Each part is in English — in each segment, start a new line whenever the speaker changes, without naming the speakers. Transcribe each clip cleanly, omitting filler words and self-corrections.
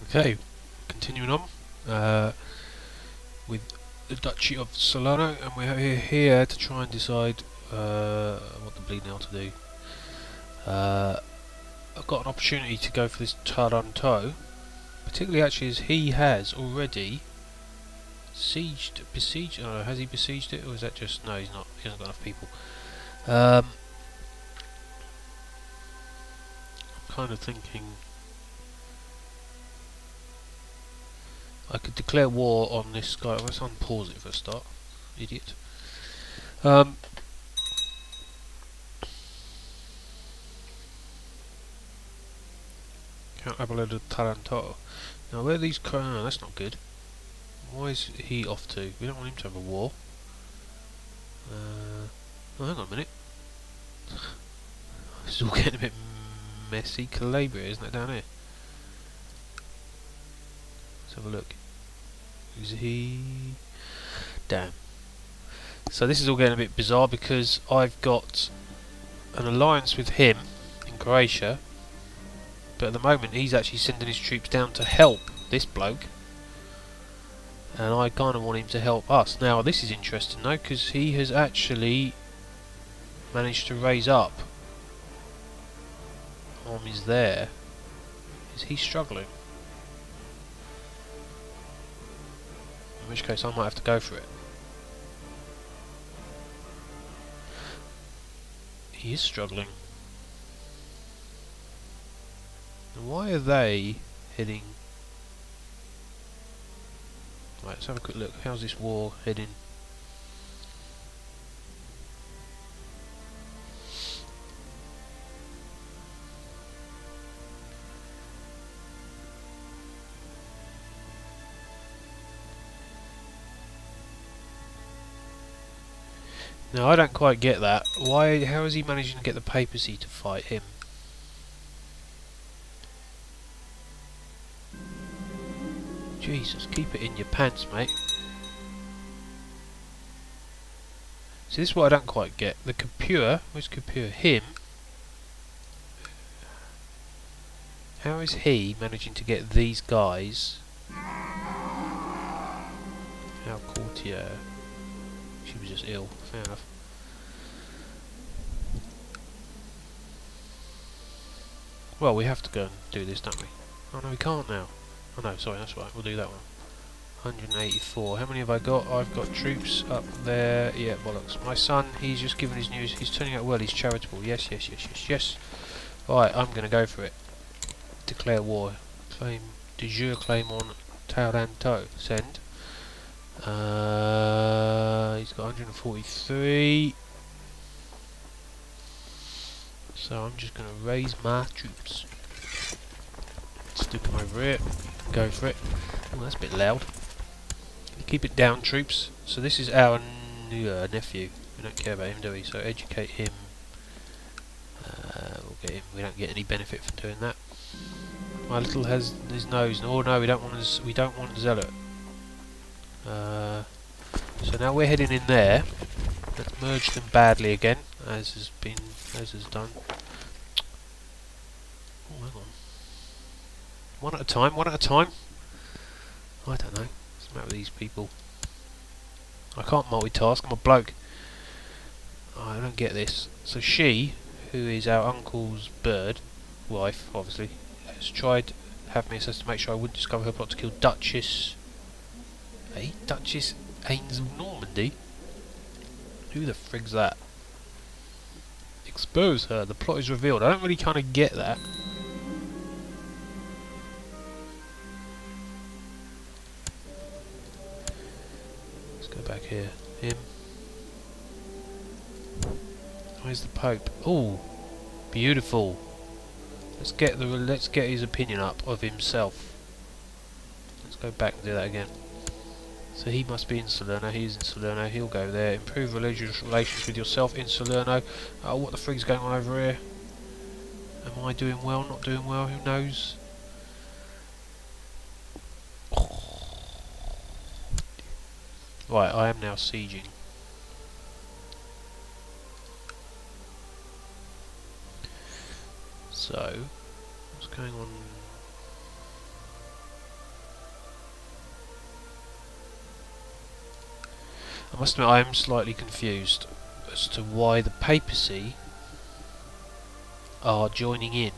Okay, continuing on with the Duchy of Salerno, and we're here to try and decide what the bleeding hell to do. I've got an opportunity to go for this Taranto, particularly actually as he has already besieged. I don't know, has he besieged it, or is that just no? He's not. He hasn't got enough people. I'm kind of thinking I could declare war on this guy. Let's unpause it for a start. Idiot. Count Abelardo Taranto. Now where are these no, that's not good. Why is he off to? We don't want him to have a war. Oh, hang on a minute. This is all getting a bit messy. Calabria, isn't it, down here? Let's have a look. Is he... Damn. So this is all getting a bit bizarre because I've got an alliance with him in Croatia, but at the moment he's actually sending his troops down to help this bloke, and I kind of want him to help us. Now this is interesting though, because he has actually managed to raise up armies there. Is he struggling? In which case I might have to go for it. He is struggling. And why are they heading... Right, let's have a quick look. How's this war heading? Now I don't quite get that. Why? How is he managing to get the papacy to fight him? Jesus, keep it in your pants, mate. See, this is what I don't quite get. The Capua, where's Capua? Him. How is he managing to get these guys? How courtier. She was just ill. Fair enough. Well, we have to go and do this, don't we? Oh no, we can't now. Oh no, sorry, that's right. We'll do that one. 184. How many have I got? I've got troops up there. Yeah, bollocks. My son, he's just given his news. He's turning out well. He's charitable. Yes, yes, yes, yes, yes. Right, I'm going to go for it. Declare war. Claim. De jure claim on Taranto. Send. He's got 143. So I'm just going to raise my troops. Stick them over here. Go for it. Oh, that's a bit loud. Keep it down, troops. So this is our nephew. We don't care about him, do we? So educate him. We'll get him. We don't get any benefit from doing that. My little has his nose. Oh no, we don't want his. We don't want zealot. So now we're heading in there. Let's merge them badly again, as has done. Oh, hang on. One at a time. One at a time. I don't know. What's the matter with these people? I can't multitask. I'm a bloke. Oh, I don't get this. So she, who is our uncle's wife, obviously, has tried to have me assess to make sure I wouldn't discover her plot to kill Duchess. Hey, Duchess Ains of Normandy? Who the frig's that? Expose her. The plot is revealed. I don't really kind of get that. Let's go back here. Him. Where's the Pope? Oh, beautiful. Let's get his opinion up of himself. Let's go back and do that again. So he must be in Salerno. He's in Salerno. He'll go there. Improve religious relations with yourself in Salerno. Oh, what the frig's going on over here? Am I doing well? Not doing well? Who knows? Right, I am now sieging. So, what's going on? I must admit I am slightly confused as to why the papacy are joining in.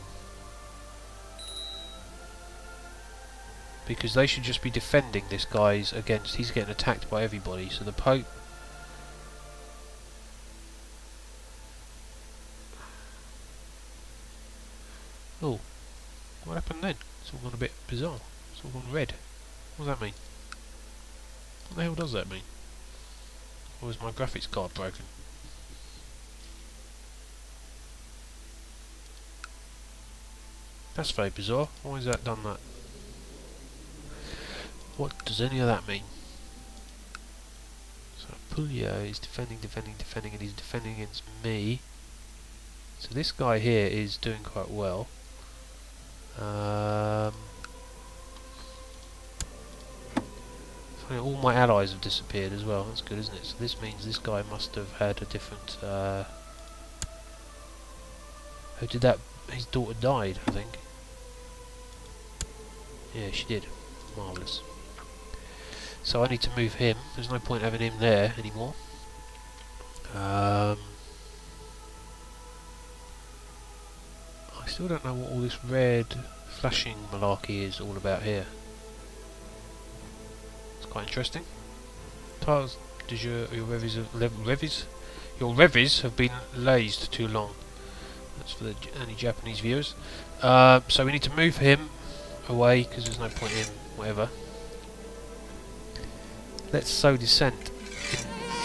Because they should just be defending this guy's against. He's getting attacked by everybody, so the Pope. Oh, what happened then? It's all gone a bit bizarre. It's all gone red. What does that mean? What the hell does that mean? Or is my graphics card broken? That's very bizarre. Why has that done that? What does any of that mean? So Puglia is defending, and he's defending against me. So this guy here is doing quite well. All my allies have disappeared as well. That's good, isn't it? So this means this guy must have had a different. Who did that? His daughter died, I think. Yeah, she did. Marvellous. So I need to move him. There's no point having him there anymore. I still don't know what all this red flashing malarkey is all about here. It's quite interesting. Tiles, does your revis have been lazed too long. That's for any Japanese viewers. So we need to move him away because there's no point in whatever. Let's sow dissent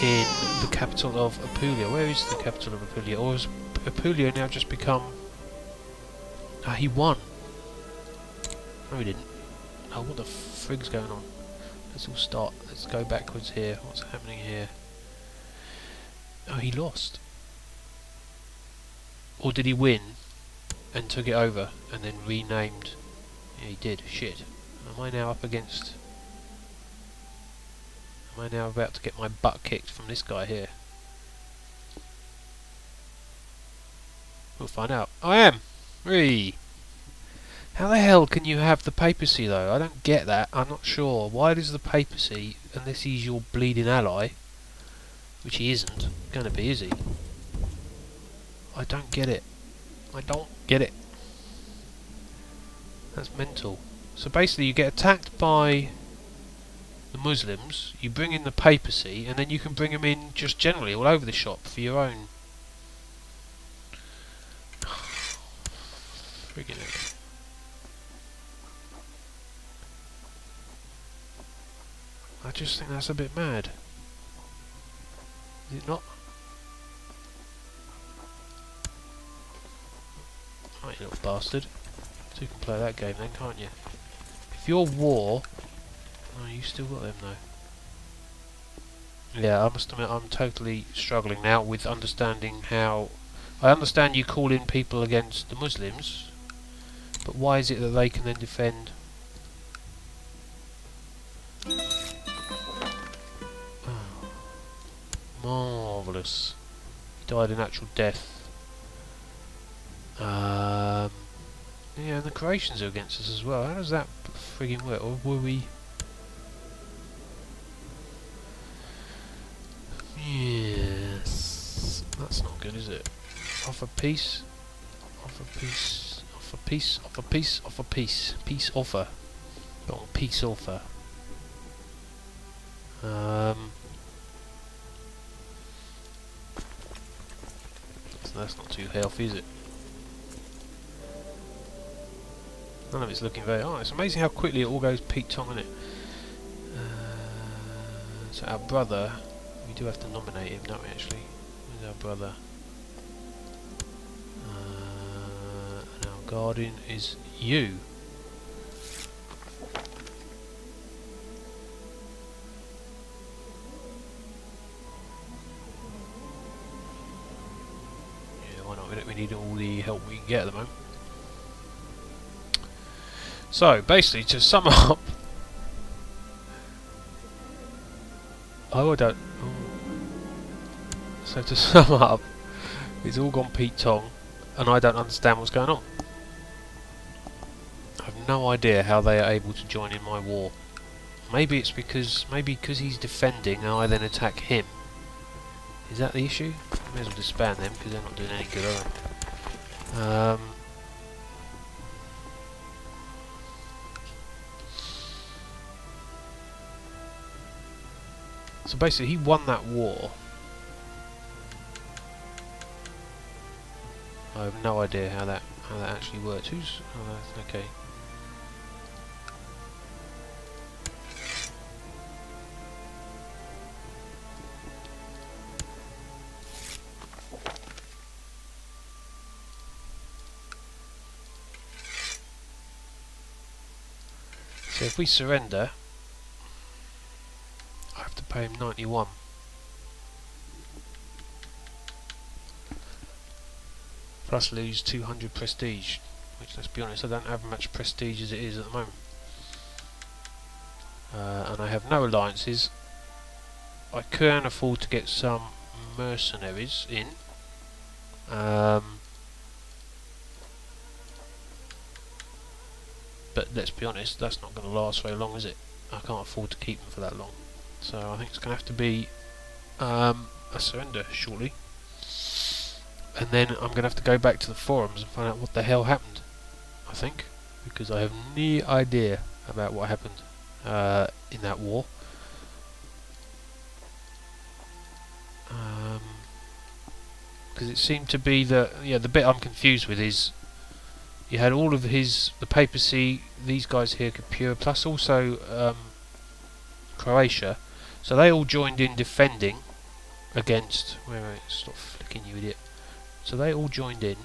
in the capital of Apulia. Where is the capital of Apulia? Or has Apulia now just become... Ah, he won. No, he didn't. Oh, what the frig's going on? Let's all start. Let's go backwards here. What's happening here? Oh, he lost. Or did he win and took it over and then renamed? Yeah, he did. Shit. Am I now up against... Am I now about to get my butt kicked from this guy here? We'll find out. I am! Whee! How the hell can you have the papacy though? I don't get that. I'm not sure. Why does the papacy, unless he's your bleeding ally, which he isn't going to be, is he? I don't get it. I don't get it. That's mental. So basically you get attacked by the Muslims, you bring in the papacy, and then you can bring them in just generally all over the shop for your own... Friggin' heck. I just think that's a bit mad. Is it not? Right, you little bastard. So you can play that game then, can't you? If you're war... Oh, you still got them though. Yeah, I must admit I'm totally struggling now with understanding how... I understand you call in people against the Muslims, but why is it that they can then defend... Oh, marvellous. He died a natural death. Yeah, and the Croatians are against us as well. How does that frigging work? Or were we... Yes, that's not good, is it? Offer peace, offer peace, offer peace, offer peace, offer peace, peace offer. Oh, peace offer. So that's not too healthy, is it? None of it's looking very... Oh, it's amazing how quickly it all goes Pete Tong, isn't it? So our brother... We do have to nominate him, don't we, actually? Who's our brother? And our guardian is you. Yeah, why not? We need all the help we can get at the moment. So, basically, to sum up... Oh, I don't... Oh. So to sum up, it's all gone Pete Tong, and I don't understand what's going on. I have no idea how they are able to join in my war. Maybe it's because he's defending and I then attack him. Is that the issue? May as well disband them because they're not doing any good, are they? So basically, he won that war. I have no idea how that actually works. Who's okay? So if we surrender, I have to pay him 91. Plus lose 200 prestige, which, let's be honest, I don't have much prestige as it is at the moment. And I have no alliances. I can afford to get some mercenaries in. But let's be honest, that's not going to last very long, is it? I can't afford to keep them for that long. So I think it's going to have to be a surrender shortly. And then I'm going to have to go back to the forums and find out what the hell happened, I think. Because I have no idea about what happened in that war. Because it seemed to be that, yeah, the bit I'm confused with is you had all of the papacy, these guys here, Capua, plus also Croatia. So they all joined in defending against... Wait, stop flicking, you idiot. So they all joined in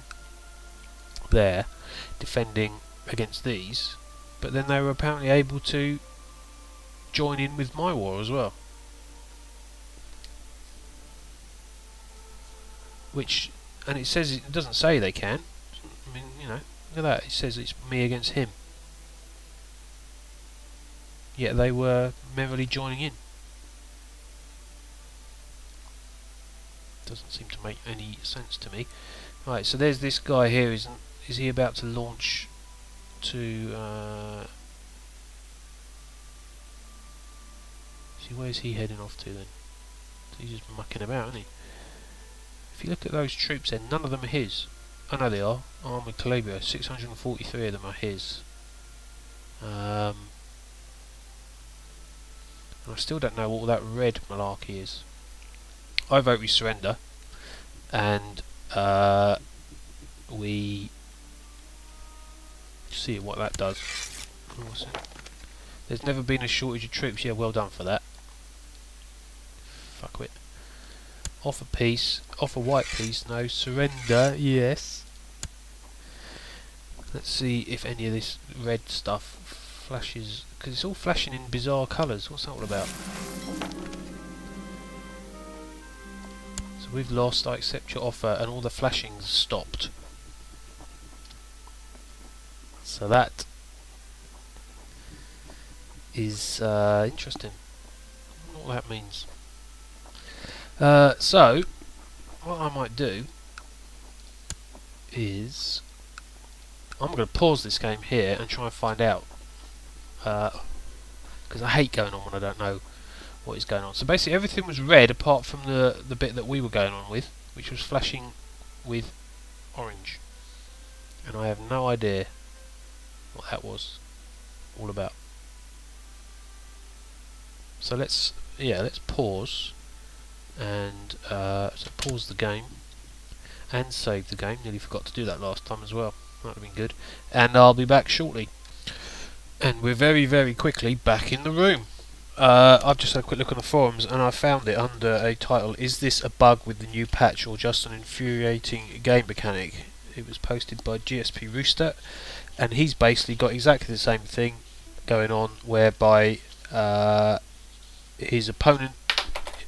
there, defending against these, but then they were apparently able to join in with my war as well. Which, and it says, it doesn't say they can. I mean, you know, look at that, it says it's me against him. Yet they were merrily joining in. Doesn't seem to make any sense to me. Right, so there's this guy here. Is he about to launch to... see, where's he heading off to then? He's just mucking about, isn't he? If you look at those troops then, none of them are his. Oh no, they are. Armoured Calabria, 643 of them are his. And I still don't know what that red malarkey is. I vote we surrender, and we see what that does. There's never been a shortage of troops. Yeah, well done for that. Fuck it. Offer peace. Offer white peace. No. Surrender. Yes. Let's see if any of this red stuff flashes, because it's all flashing in bizarre colours. What's that all about? We've lost, I accept your offer, and all the flashings stopped. So that is interesting. I don't know what that means. So, what I might do is I'm going to pause this game here and try and find out. Because I hate going on when I don't know what is going on. So basically everything was red apart from the bit that we were going on with, which was flashing with orange, and I have no idea what that was all about. So let's pause and so pause the game and save the game. Nearly forgot to do that last time as well. That would have been good. And I'll be back shortly. And we're very, very quickly back in the room. I've just had a quick look on the forums and I found it under a title, "Is this a bug with the new patch or just an infuriating game mechanic?" It was posted by GSP Rooster, and he's basically got exactly the same thing going on, whereby his opponent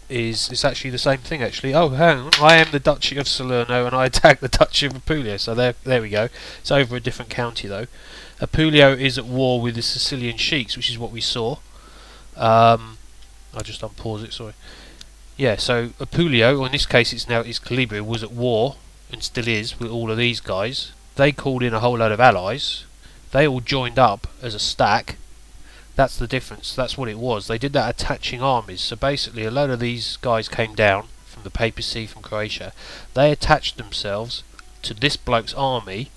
is, it's actually the same thing actually. Oh, hang on, I am the Duchy of Salerno and I attack the Duchy of Apulia, so there we go. It's over a different county though. Apulia is at war with the Sicilian sheiks, which is what we saw. I'll just unpause it, sorry. Yeah, so Apulia, or in this case it's Calabria, was at war, and still is, with all of these guys. They called in a whole load of allies. They all joined up as a stack, That's the difference. That's what it was. They did that attaching armies. So basically, a load of these guys came down from the papacy, from Croatia. They attached themselves to this bloke's army,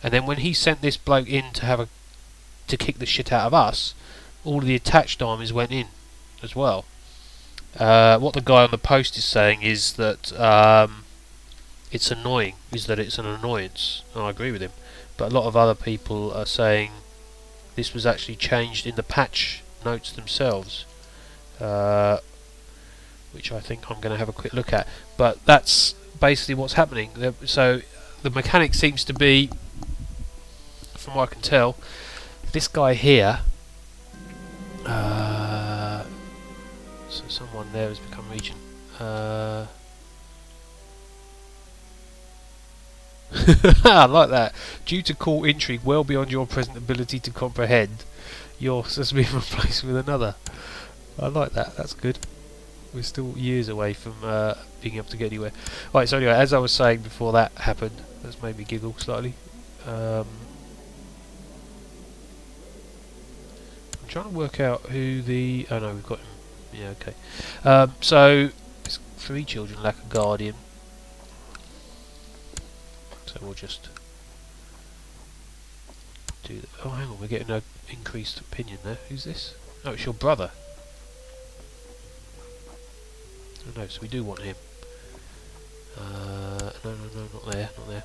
and then when he sent this bloke in to kick the shit out of us, all of the attached armies went in as well. What the guy on the post is saying is that it's annoying. Is that it's an annoyance? And I agree with him. But a lot of other people are saying this was actually changed in the patch notes themselves, which I think I'm going to have a quick look at. But that's basically what's happening. So the mechanic seems to be, from what I can tell, this guy here. So someone there has become regent. I like that. Due to court intrigue well beyond your present ability to comprehend, yours has been replaced with another. I like that. That's good. We're still years away from being able to get anywhere. Right, so anyway, as I was saying before that happened, that's made me giggle slightly. I'm trying to work out who the... Oh no, we've got him. Yeah, okay. So, it's 3 children lack a guardian. So we'll just do that. Oh, hang on, we're getting an increased opinion there. Who's this? Oh, it's your brother. Oh no, so we do want him. No, not there, not there.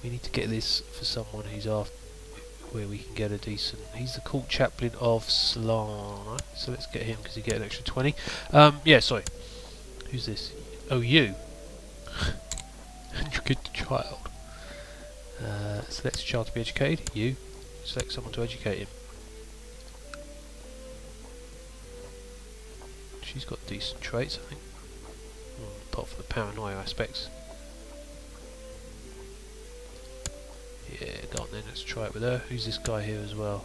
We need to get this for someone who's after, where we can get a decent... He's the court chaplain of Salerno, so let's get him because he get an extra 20. Yeah, sorry. Who's this? Oh, you. And you're good child. Select a child to be educated. You. Select someone to educate him. She's got decent traits, I think. Apart from the paranoia aspects. Yeah, go on then, let's try it with her. Who's this guy here as well?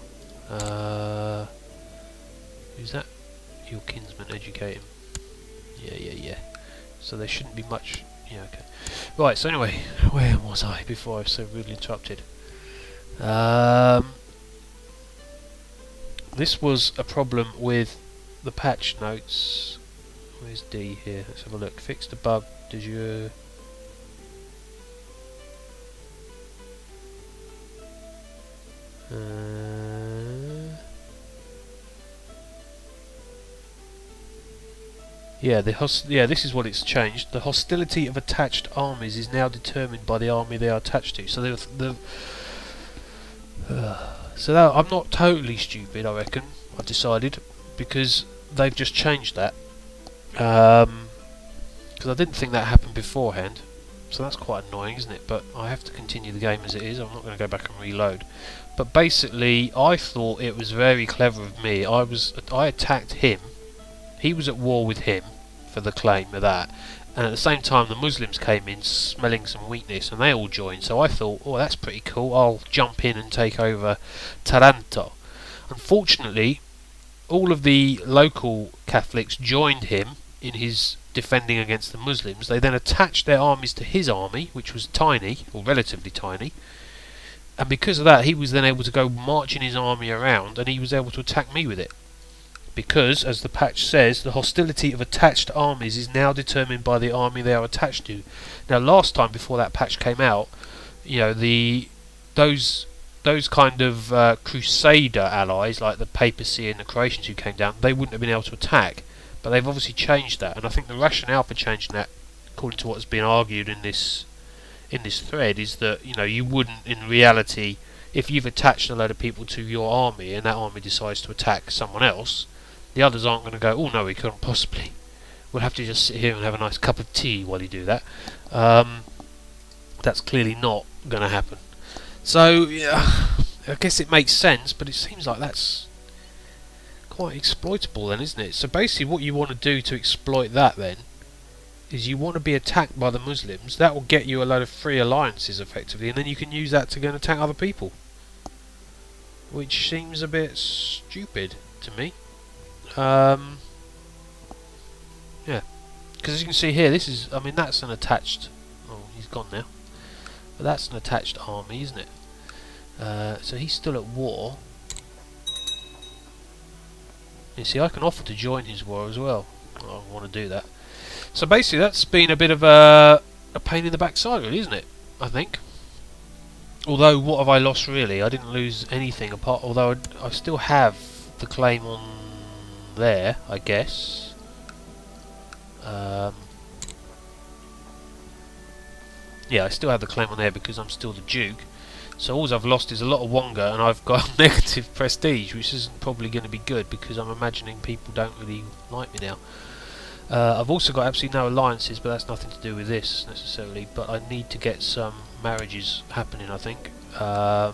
Who's that? Your kinsman, educate him. Yeah. So there shouldn't be much... Yeah, okay. Right, so anyway, where was I before I was so rudely interrupted? This was a problem with the patch notes. Where's D here? Let's have a look. Fix the bug de jure. Yeah, this is what it's changed. The hostility of attached armies is now determined by the army they are attached to. So I'm not totally stupid, I reckon. I've decided, because they've just changed that. Because I didn't think that happened beforehand. So that's quite annoying, isn't it? But I have to continue the game as it is. I'm not going to go back and reload. But basically, I thought it was very clever of me. I attacked him. He was at war with him for the claim of that, and at the same time the Muslims came in smelling some weakness and they all joined. So I thought, oh, that's pretty cool, I'll jump in and take over Taranto. Unfortunately, all of the local Catholics joined him in his defending against the Muslims. They then attached their armies to his army, which was tiny, or relatively tiny, and because of that he was then able to go marching his army around, and he was able to attack me with it. Because, as the patch says, the hostility of attached armies is now determined by the army they are attached to. Now, last time before that patch came out, you know, those kind of Crusader allies, like the papacy and the Croatians who came down, they wouldn't have been able to attack. But they've obviously changed that, and I think the rationale for changing that, according to what has been argued in this thread, is that, you know, you wouldn't, in reality, if you've attached a load of people to your army and that army decides to attack someone else, the others aren't going to go, oh no, we couldn't possibly. We'll have to just sit here and have a nice cup of tea while you do that. That's clearly not going to happen. So, yeah, I guess it makes sense, but it seems like that's quite exploitable then, isn't it? So basically what you want to do to exploit that then is you want to be attacked by the Muslims. That will get you a load of free alliances effectively, and then you can use that to go and attack other people, which seems a bit stupid to me. Yeah, because as you can see here, this is, I mean, that's an attached, oh, he's gone now, but that's an attached army, isn't it? So he's still at war. You see, I can offer to join his war as well. I want to do that. So basically, that's been a bit of a pain in the backside, really, isn't it? I think. Although, what have I lost really? I didn't lose anything apart. Although I still have the claim on there, I guess. Yeah, I still have the claim on there because I'm still the Duke. So all I've lost is a lot of Wonga, and I've got negative prestige, which isn't probably going to be good because I'm imagining people don't really like me now. I've also got absolutely no alliances, but that's nothing to do with this necessarily. But I need to get some marriages happening, I think. And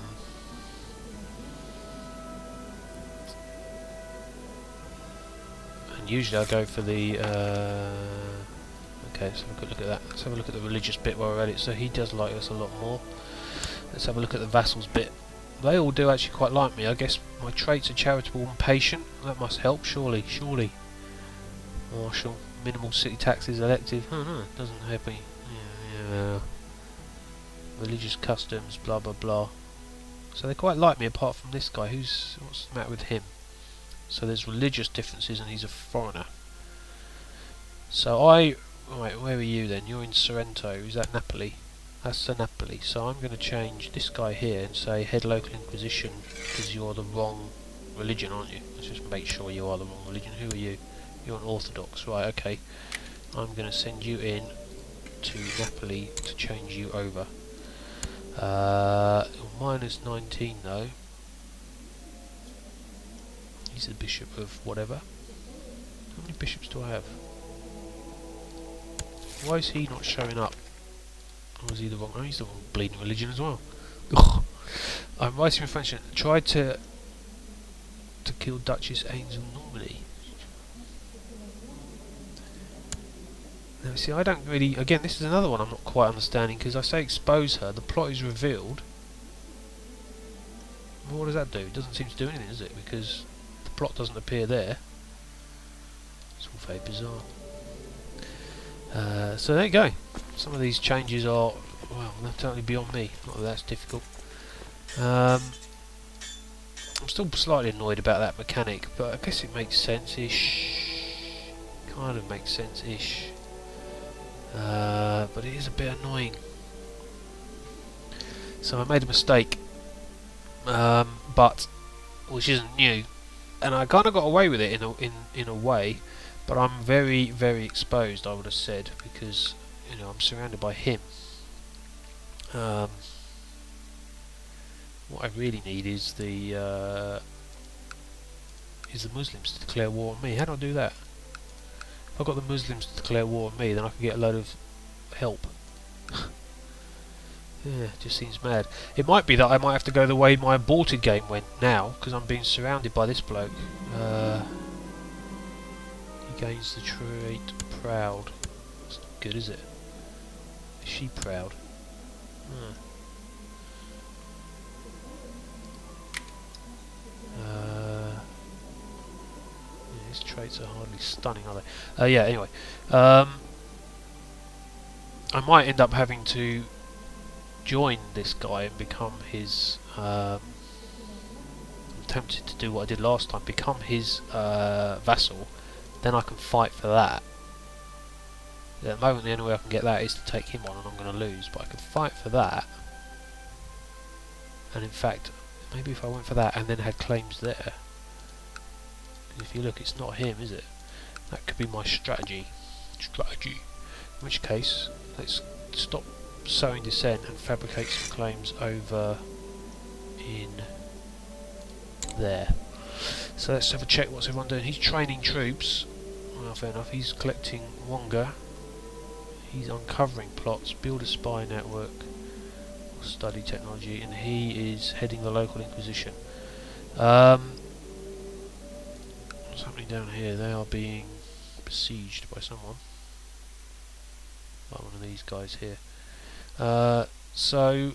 usually I go for the... okay, let's have a good look at that. Let's have a look at the religious bit while we're at it. So he does like us a lot more. Let's have a look at the vassals bit. They all do actually quite like me. I guess my traits are charitable and patient. That must help, surely, surely. Martial, minimal city taxes, elective. Oh no, it doesn't help me. Yeah. Religious customs, blah blah blah. So they quite like me apart from this guy. What's the matter with him? So there's religious differences and he's a foreigner. So right, where are you then? You're in Sorrento. Is that Napoli? That's Napoli. So I'm going to change this guy here and say head local inquisition because you're the wrong religion, aren't you? Let's just make sure you are the wrong religion. Who are you? You're an Orthodox, right? Okay. I'm going to send you in to Napoli to change you over. Minus 19 though. He's the bishop of whatever. How many bishops do I have? Why is he not showing up? Or is he the wrong? Oh, he's the wrong bleeding religion as well. Ugh. I'm writing in French. Tried to kill Duchess Ains of Normandy. Now, see, I don't really... Again, this is another one I'm not quite understanding, because I say expose her, the plot is revealed. Well, what does that do? It doesn't seem to do anything, does it? Because the plot doesn't appear there. It's all very bizarre. So there you go. Some of these changes are... Well, they're totally beyond me. Not that that's difficult. I'm still slightly annoyed about that mechanic, but I guess it makes sense-ish. Kind of makes sense-ish. But it is a bit annoying. So I made a mistake, but which isn't new, and I kind of got away with it in a way. But I'm very exposed, I would have said, because I'm surrounded by him. What I really need is the Muslims to declare war on me. How do I do that? If I got the Muslims to declare war on me, then I could get a load of help. Yeah, it just seems mad. It might be that I might have to go the way my aborted game went now, because I'm being surrounded by this bloke. He gains the trait proud. That's not good, is it? Is she proud? Yeah, his traits are hardly stunning, are they? Yeah, anyway. I might end up having to join this guy and become his... I'm tempted to do what I did last time, become his vassal. Then I can fight for that. At the moment the only way I can get that is to take him on, and I'm going to lose, but I could fight for that. And in fact, maybe if I went for that and then had claims there, if you look, it's not him, is it? That could be my strategy. In which case, let's stop sowing dissent and fabricate some claims over in there. So let's have a check. What's everyone doing? He's training troops. Well, fair enough. He's collecting Wonga. He's uncovering plots, build a spy network, study technology, and he is heading the local inquisition. What's happening down here? They are being besieged by someone. Like one of these guys here. So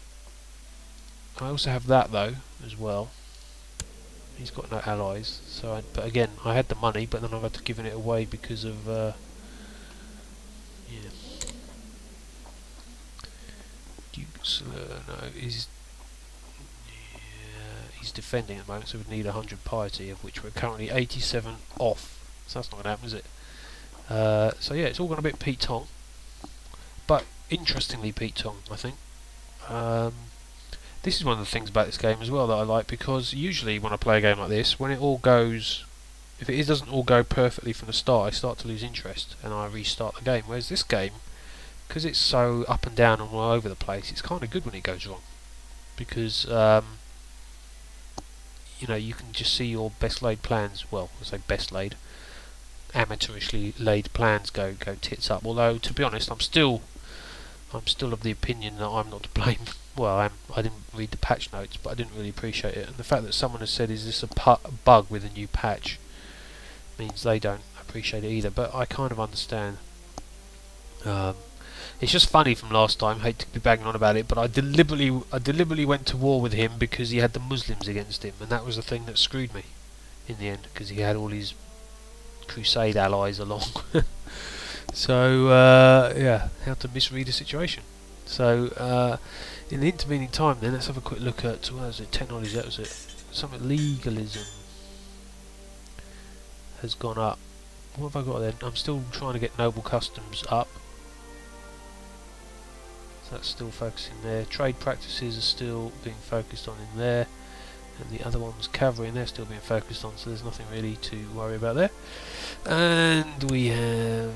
I also have that though as well. He's got no allies, so but again I had the money, but then I've had to give it away because of yeah. Duke Salerno is he's defending at the moment, so we'd need 100 piety, of which we're currently 87 off. So that's not going to happen, is it? So yeah, it's all gone a bit Pete Tong, but interestingly Pete Tong, I think. This is one of the things about this game as well that I like, because usually when I play a game like this, when it all goes, if it doesn't all go perfectly from the start, I start to lose interest and I restart the game. Whereas this game, because it's so up and down and all over the place, it's kind of good when it goes wrong, because you know, you can just see your best laid plans, well, I say best laid, amateurishly laid plans go tits up. Although, to be honest, I'm still of the opinion that I'm not to blame. Well, I didn't read the patch notes, but I didn't really appreciate it. And the fact that someone has said, "Is this a bug with a new patch?" means they don't appreciate it either. But I kind of understand. It's just funny from last time. Hate to be banging on about it, but I deliberately went to war with him because he had the Muslims against him, and that was the thing that screwed me in the end, because he had all his Crusade allies along. So yeah, how to misread a situation. So in the intervening time, then let's have a quick look at, what was it? Technology. That was it. Something legalism has gone up. What have I got then? I'm still trying to get noble customs up. So that's still focusing there. Trade practices are still being focused on in there, and the other one's cavalry, and they're still being focused on. So there's nothing really to worry about there. And we have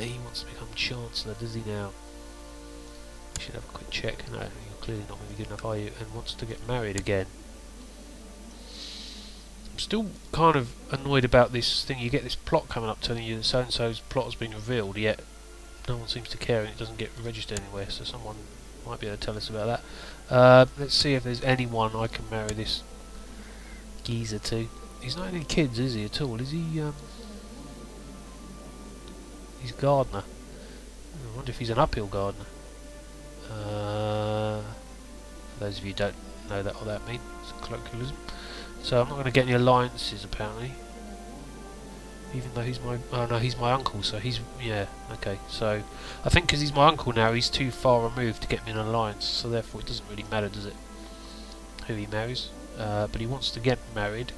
he wants to become Chancellor, does he now? We should have a quick check. No, you're clearly not going to be good enough, are you? And wants to get married again. I'm still kind of annoyed about this thing. You get this plot coming up telling you that so and so's plot has been revealed, yet no one seems to care and it doesn't get registered anywhere. So someone might be able to tell us about that. Let's see if there's anyone I can marry this geezer to. He's not any kids, is he, at all? Is he? He's gardener. I wonder if he's an uphill gardener. For those of you who don't know that what that means, it's a colloquialism. So I'm not going to get any alliances apparently, even though he's my, oh no, he's my uncle, so he's, yeah, okay. So I think because he's my uncle now, he's too far removed to get me an alliance, so therefore it doesn't really matter, does it, who he marries. But he wants to get married.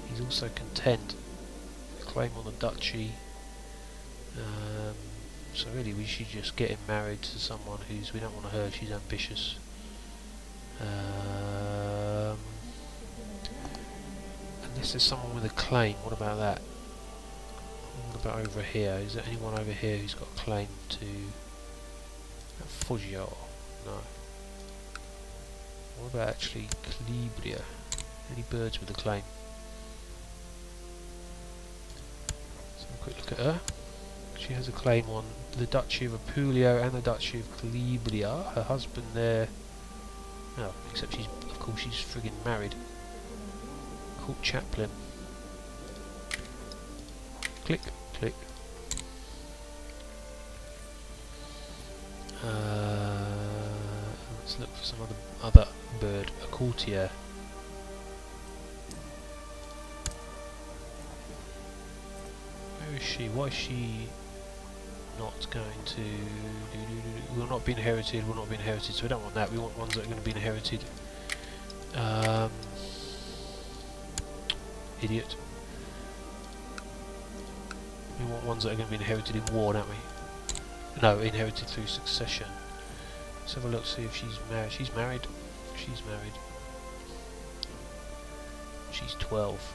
He's also content. Claim on the Duchy. So really we should just get him married to someone who's, we don't want her, she's ambitious. Unless there's someone with a claim, what about that? What about over here? Is there anyone over here who's got a claim to Foggia? No. What about actually Calibria? Any birds with a claim? Let's have a quick look at her. She has a claim on the Duchy of Apulia and the Duchy of Calibria. Her husband there, no, except she's, of course, she's friggin' married. Court chaplain. Click, click. Let's look for some other bird. A courtier. Where is she? Why is she not going to will not be inherited, will not be inherited, so we don't want that, we want ones that are going to be inherited. Idiot. We want ones that are going to be inherited in war, don't we? No, inherited through succession. Let's have a look, see if she's married. She's married. She's married. She's 12.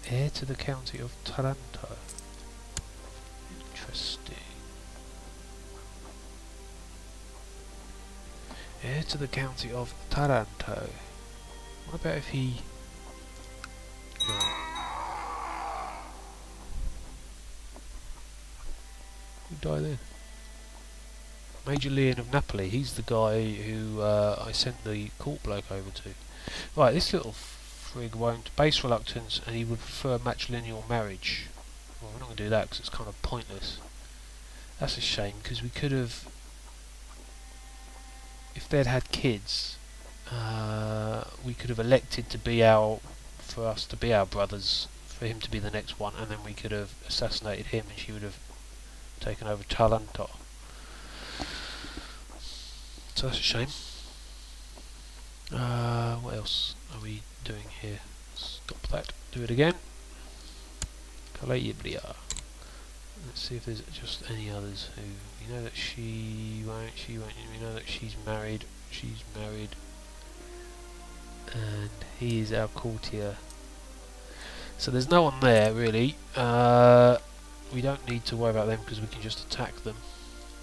Heir to the county of Taranto. Interesting. Heir to the county of Taranto. What about if he... No. Who died then? Major Leon of Napoli. He's the guy who I sent the court bloke over to. Right, this little frig won't. Base reluctance, and he would prefer matrilineal marriage. Well, we're not going to do that because it's kind of pointless. That's a shame, because we could have... If they'd had kids, we could have elected to be for us to be our brothers, for him to be the next one, and then we could have assassinated him and she would have taken over Taranto. So that's a shame. What else are we doing here? Stop that. Do it again. Calabria. Let's see if there's just any others who... You know that she won't, you know that she's married, and he is our courtier. So there's no one there really. We don't need to worry about them because we can just attack them.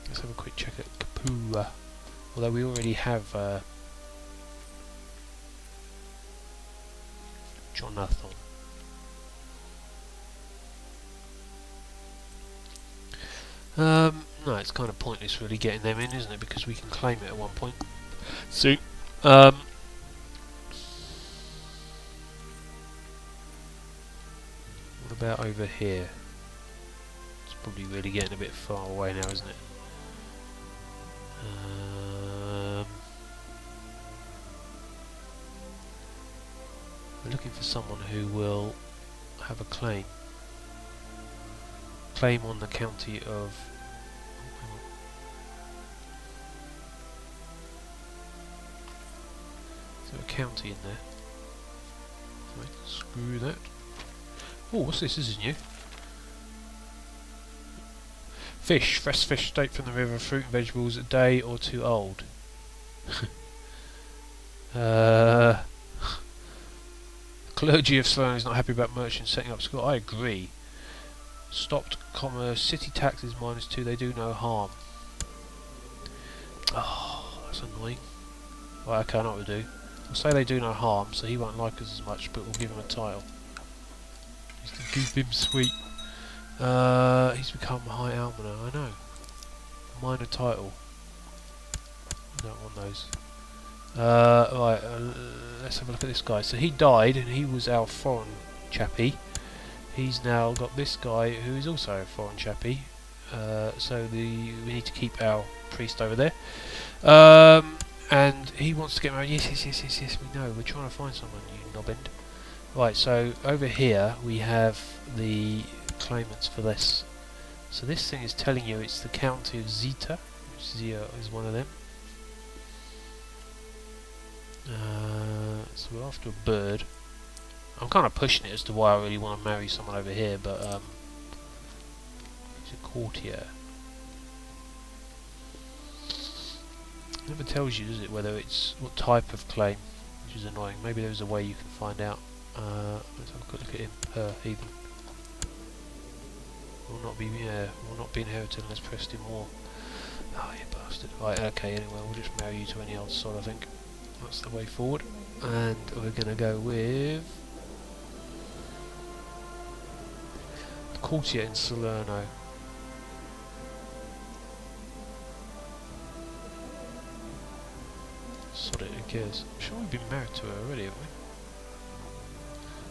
Let's have a quick check at Capua. Although we already have Jonathan. No, it's kind of pointless really getting them in, isn't it? Because we can claim it at one point soon. What about over here? It's probably really getting a bit far away now, isn't it? We're looking for someone who will have a claim on the county of... Is there a county in there? Right, screw that. Oh, what's this? This is new. Fish, fresh fish straight from the river, fruit and vegetables a day or two old. Clergy of Salerno is not happy about merchants setting up school. I agree. Stopped commerce, city taxes -2, they do no harm. Oh, that's annoying. Right, okay, I know what to do. We'll say they do no harm, so he won't like us as much, but we'll give him a title. Just to keep him sweet. He's become High Almoner, I know. Minor title. I don't want those. Right, let's have a look at this guy. So he died, and he was our foreign chappie. He's now got this guy, who is also a foreign chappie. So we need to keep our priest over there. And he wants to get married. Yes, we know. We're trying to find someone, you knobbend. Right, so over here we have the claimants for this. So this thing is telling you it's the county of Zeta, which is one of them. So we're after a bird. I'm kind of pushing it as to why I really want to marry someone over here, but he's a courtier. It never tells you, does it, whether it's what type of claim, which is annoying. Maybe there's a way you can find out. Let's have a quick look at him. Heathen. Will not be inherited unless pressed in war. Oh, you bastard. Right, okay, anyway, we'll just marry you to any old sod, I think. That's the way forward. And we're going to go with... the courtier in Salerno. Sod it, who cares? I'm sure we've been married to her already, haven't we?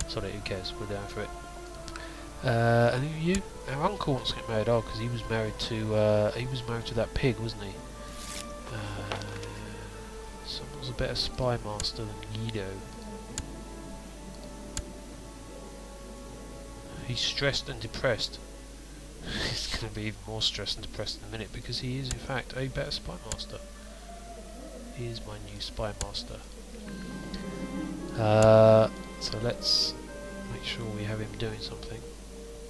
Sod it, who cares? We're down for it. And who are you? Our uncle wants to get married. Oh, because he was married to that pig, wasn't he? Someone's a better spy master than Guido. He's stressed and depressed. He's going to be even more stressed and depressed in a minute because he is in fact a better spy master. He is my new spy master. So let's make sure we have him doing something.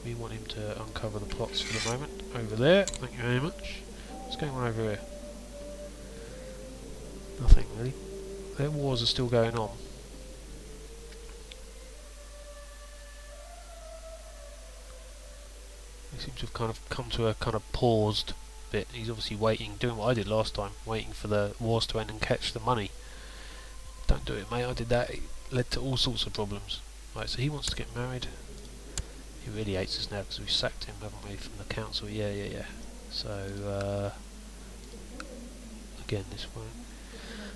We want him to uncover the plots for the moment. Over there, thank you very much. What's going on over here? Nothing really. Their wars are still going on. They seem to have kind of come to a kind of paused bit. He's obviously waiting, doing what I did last time, waiting for the wars to end and catch the money. Don't do it, mate. I did that. It led to all sorts of problems. Right, so he wants to get married. He really hates us now because we sacked him, haven't we, from the council? Yeah. So, again, this one.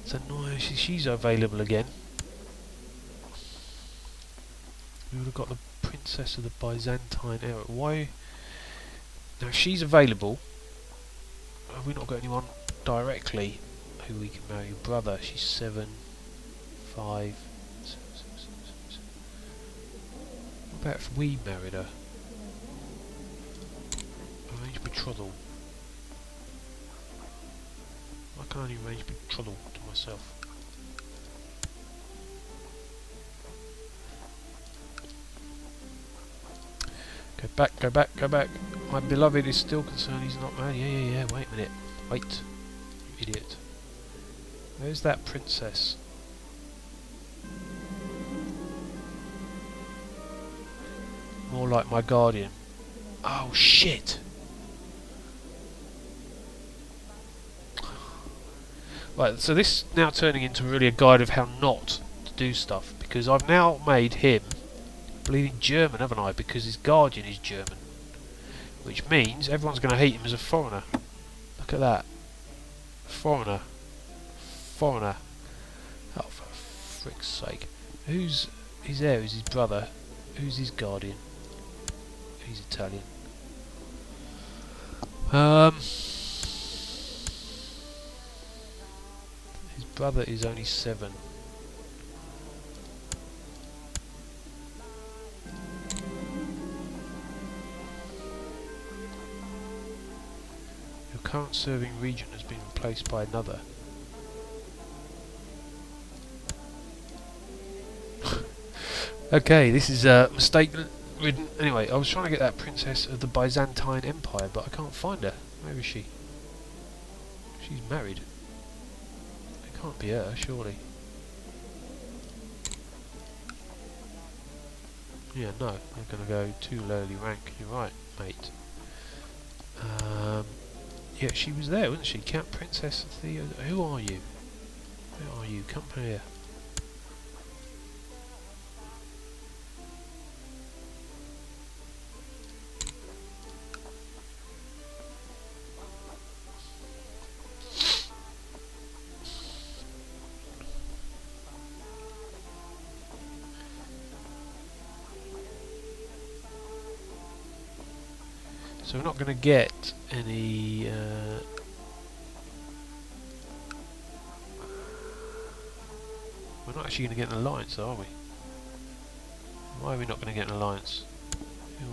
So, no, she's available again. We would have got the Princess of the Byzantine era. Why? Now, if she's available, have we not got anyone directly who we can marry? Brother, she's 7, 5. What about if we married her? Arrange betrothal. I can only arrange betrothal to myself. Go back, go back, go back. My beloved is still concerned he's not married. Yeah. Wait a minute. Wait. You idiot. Where's that princess? More like my guardian. Oh, shit! Right, so this is now turning into really a guide of how not to do stuff. Because I've now made him bleeding German, haven't I? Because his guardian is German. Which means everyone's going to hate him as a foreigner. Look at that. Foreigner. Foreigner. Oh, for frick's sake. He's there? Who's his brother? Who's his guardian? He's Italian. His brother is only 7. Your current serving region has been replaced by another. Okay, this is a mistake ridden. Anyway, I was trying to get that princess of the Byzantine Empire, but I can't find her. Where is she? She's married. It can't be her, surely. Yeah, no, I'm going to go too lowly rank. You're right, mate. Yeah, she was there, wasn't she? Count Princess Theodore. Who are you? Who are you? Come here. So we're not going to get any... we're not actually going to get an alliance, are we? Why are we not going to get an alliance? Who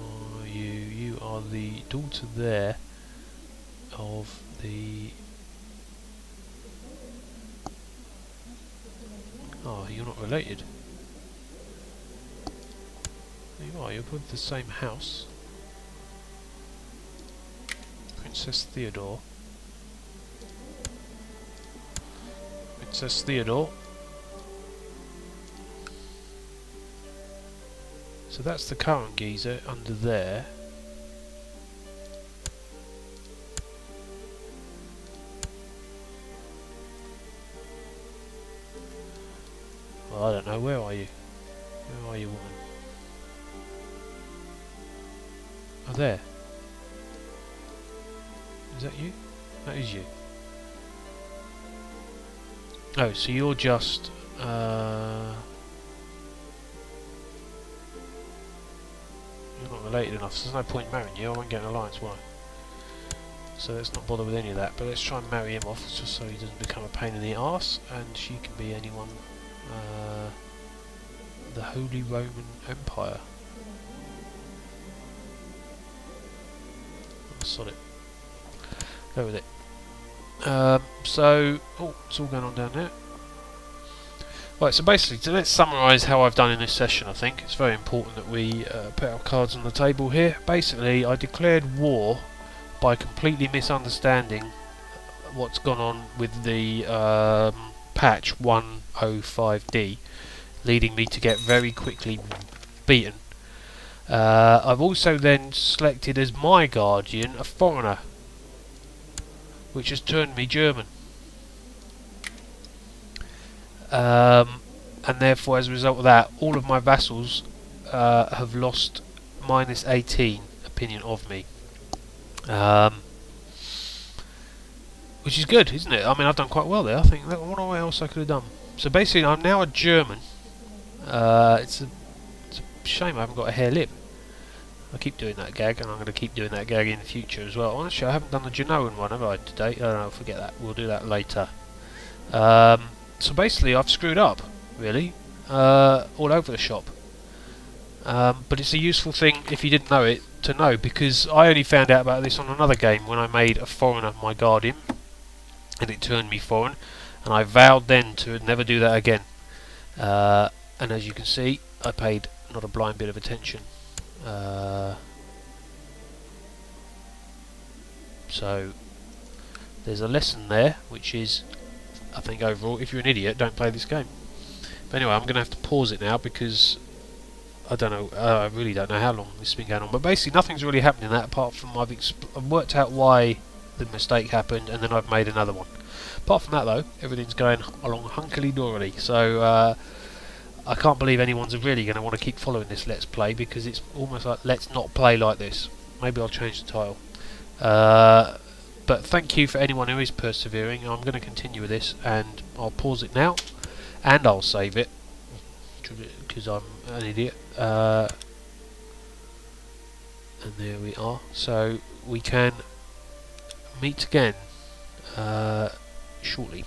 are you? You are the daughter there of the... Oh, you're not related. You are, you're both the same house. Princess Theodore. Princess Theodore. So that's the current geezer under there. Well, I don't know. Where are you? Where are you, woman? Oh, there. Is that you? That is you. Oh, so you're just... you're not related enough, so there's no point marrying you. I won't get an alliance, why? So let's not bother with any of that, but let's try and marry him off just so he doesn't become a pain in the arse, and she can be anyone. The Holy Roman Empire. Oh, sod it. Go with it. So, oh, it's all going on down there. Right, so basically, let's summarise how I've done in this session. I think it's very important that we put our cards on the table here. Basically, I declared war by completely misunderstanding what's gone on with the patch 105D, leading me to get very quickly beaten. I've also then selected as my guardian a foreigner, which has turned me German. And therefore, as a result of that, all of my vassals have lost -18 opinion of me. Which is good, isn't it? I mean, I've done quite well there. I think, what else I could have done? So basically, I'm now a German. It's a shame I haven't got a hair lip. I keep doing that gag, and I'm going to keep doing that gag in the future as well. Honestly, I haven't done the Genoan one, have I, today? Oh no, forget that. We'll do that later. So basically, I've screwed up, really, all over the shop. But it's a useful thing, if you didn't know it, to know, because I only found out about this on another game when I made a foreigner my guardian, and it turned me foreign, and I vowed then to never do that again. And as you can see, I paid not a blind bit of attention. So there's a lesson there, which is, I think overall, if you're an idiot, don't play this game. But anyway, I'm going to have to pause it now because I don't know, I really don't know how long this has been going on. But basically nothing's really happened in that apart from I've worked out why the mistake happened, and then I've made another one. Apart from that though, everything's going along hunkily-dorily. So I can't believe anyone's really going to want to keep following this Let's Play, because it's almost like Let's Not Play Like This. Maybe I'll change the title. But thank you for anyone who is persevering. I'm going to continue with this, and I'll pause it now, and I'll save it, because I'm an idiot. And there we are. So we can meet again shortly.